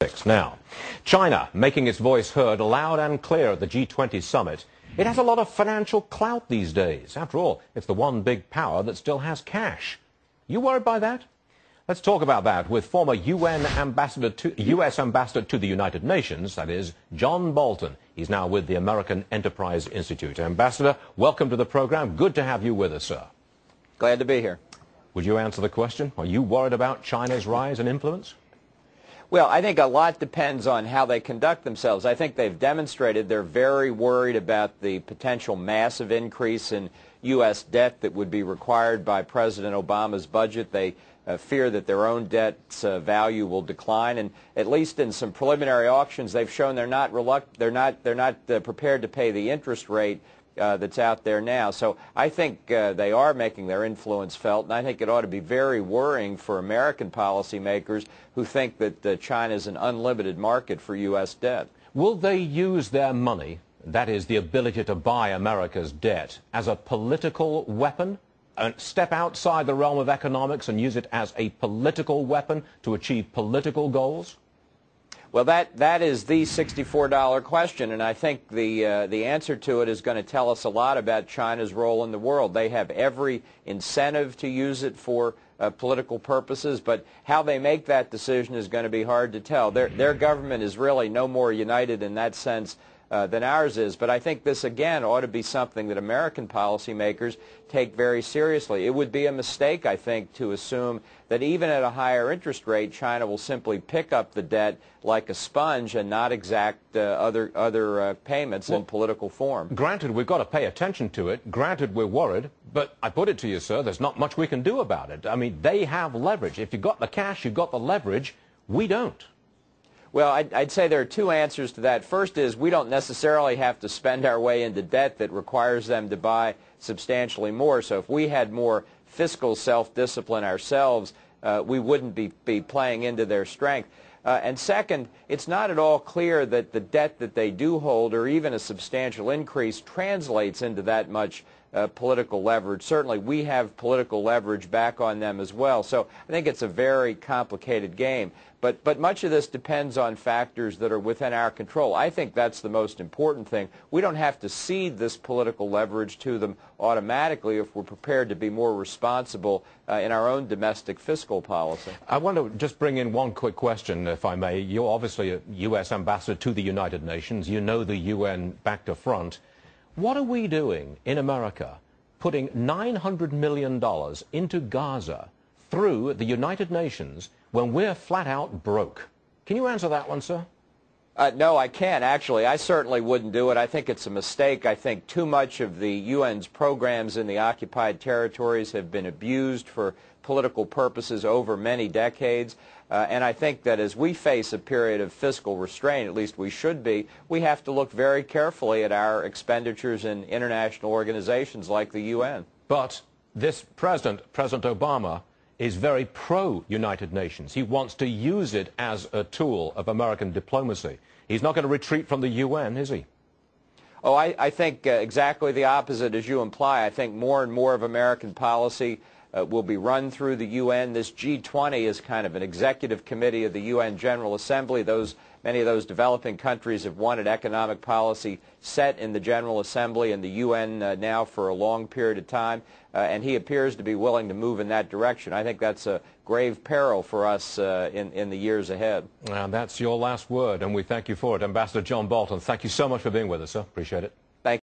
Olympics. Now, China making its voice heard loud and clear at the G20 summit. It has a lot of financial clout these days. After all, it's the one big power that still has cash. You worried by that? Let's talk about that with former U.S. ambassador to the United Nations, that is, John Bolton. He's now with the American Enterprise Institute. Ambassador, welcome to the program. Good to have you with us, sir. Glad to be here. Would you answer the question? Are you worried about China's rise and influence? Well, I think a lot depends on how they conduct themselves. I think they've demonstrated they're very worried about the potential massive increase in U.S. debt that would be required by President Obama's budget. They fear that their own debt's value will decline, and at least in some preliminary auctions, they've shown they're not prepared to pay the interest rate that's out there now. So I think they are making their influence felt, and I think it ought to be very worrying for American policymakers who think that China is an unlimited market for U.S. debt. Will they use their money, that is the ability to buy America's debt, as a political weapon? And step outside the realm of economics and use it as a political weapon to achieve political goals? Well, that is the $64 question, and I think the answer to it is going to tell us a lot about China's role in the world. They have every incentive to use it for political purposes, but how they make that decision is going to be hard to tell. Their government is really no more united in that sense than ours is, but I think this again ought to be something that American policymakers take very seriously. It would be a mistake, I think, to assume that even at a higher interest rate, China will simply pick up the debt like a sponge and not exact other payments in political form. Granted, we've got to pay attention to it. Granted, we're worried, but I put it to you, sir, there's not much we can do about it. I mean, they have leverage. If you've got the cash, you've got the leverage. We don't. Well, I'd say there are two answers to that. First is we don't necessarily have to spend our way into debt that requires them to buy substantially more. So if we had more fiscal self-discipline ourselves, we wouldn't be playing into their strength. And second, it's not at all clear that the debt that they do hold, or even a substantial increase, translates into that much political leverage. Certainly, we have political leverage back on them as well. So I think it's a very complicated game. But much of this depends on factors that are within our control. I think that's the most important thing. We don't have to cede this political leverage to them automatically if we're prepared to be more responsible in our own domestic fiscal policy. I want to just bring in one quick question, if I may. You're obviously a U.S. ambassador to the United Nations. You know the UN back to front. What are we doing in America, putting $900 million into Gaza through the United Nations when we're flat out broke? Can you answer that one, sir? No, I can't, actually. I certainly wouldn't do it. I think it's a mistake. I think too much of the UN's programs in the occupied territories have been abused for political purposes over many decades. And I think that as we face a period of fiscal restraint, at least we should be, we have to look very carefully at our expenditures in international organizations like the UN. But this President Obama, is very pro-United Nations. He wants to use it as a tool of American diplomacy. He's not going to retreat from the UN, is he? Oh, I think exactly the opposite, as you imply. I think more and more of American policy will be run through the UN. This G20 is kind of an executive committee of the UN General Assembly. Many of those developing countries have wanted economic policy set in the General Assembly and the UN now for a long period of time, and he appears to be willing to move in that direction. I think that's a grave peril for us in the years ahead. And that's your last word, and we thank you for it. Ambassador John Bolton, thank you so much for being with us, sir. Appreciate it.